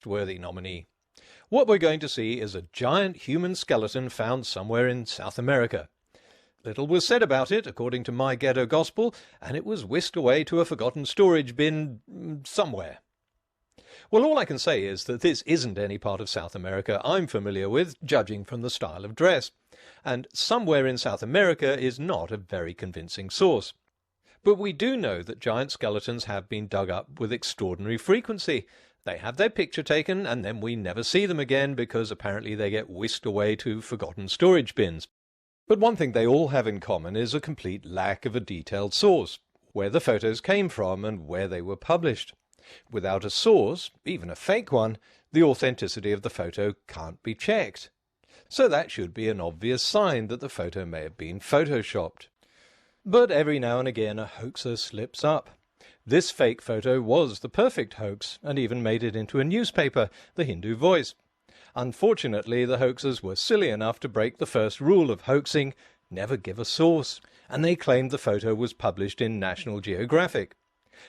trustworthy nominee. What we're going to see is a giant human skeleton found somewhere in South America. Little was said about it, according to My Ghetto Gospel, and it was whisked away to a forgotten storage bin somewhere. Well, all I can say is that this isn't any part of South America I'm familiar with, judging from the style of dress, and somewhere in South America is not a very convincing source. But we do know that giant skeletons have been dug up with extraordinary frequency. They have their picture taken, and then we never see them again because apparently they get whisked away to forgotten storage bins. But one thing they all have in common is a complete lack of a detailed source, where the photos came from and where they were published. Without a source, even a fake one, the authenticity of the photo can't be checked. So that should be an obvious sign that the photo may have been photoshopped. But every now and again a hoaxer slips up. This fake photo was the perfect hoax and even made it into a newspaper, the Hindu Voice. Unfortunately, the hoaxers were silly enough to break the first rule of hoaxing, never give a source, and they claimed the photo was published in National Geographic.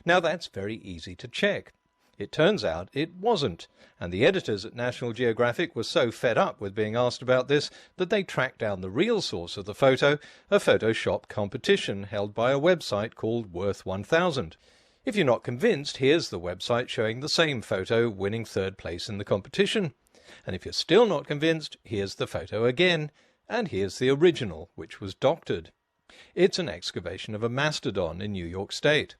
Now that's very easy to check. It turns out it wasn't, and the editors at National Geographic were so fed up with being asked about this that they tracked down the real source of the photo, a Photoshop competition held by a website called Worth 1000. If you're not convinced, here's the website showing the same photo winning third place in the competition. And if you're still not convinced, here's the photo again, and here's the original, which was doctored. It's an excavation of a mastodon in New York State.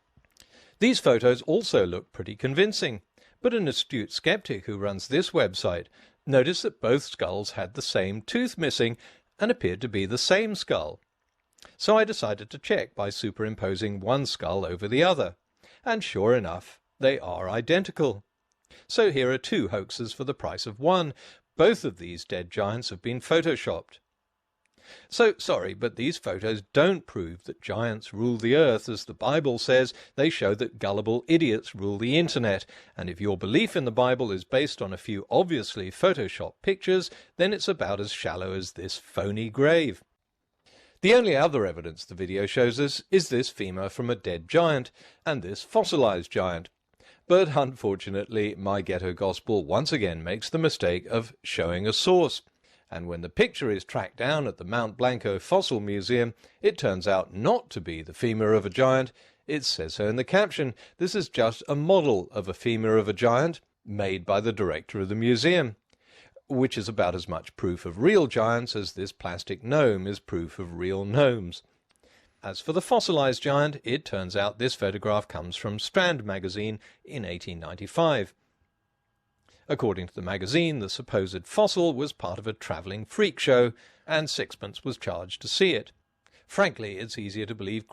These photos also look pretty convincing, but an astute skeptic who runs this website noticed that both skulls had the same tooth missing and appeared to be the same skull. So I decided to check by superimposing one skull over the other, and sure enough, they are identical. So here are two hoaxes for the price of one. Both of these dead giants have been photoshopped. So, sorry, but these photos don't prove that giants rule the earth as the Bible says. They show that gullible idiots rule the internet, and if your belief in the Bible is based on a few obviously photoshopped pictures, then it's about as shallow as this phony grave. The only other evidence the video shows us is this femur from a dead giant, and this fossilized giant. But unfortunately, My Ghetto Gospel once again makes the mistake of showing a source. And when the picture is tracked down at the Mount Blanco Fossil Museum, it turns out not to be the femur of a giant. It says so in the caption. This is just a model of a femur of a giant made by the director of the museum, which is about as much proof of real giants as this plastic gnome is proof of real gnomes. As for the fossilized giant, it turns out this photograph comes from Strand magazine in 1895. According to the magazine, the supposed fossil was part of a travelling freak show, and sixpence was charged to see it. Frankly, it's easier to believe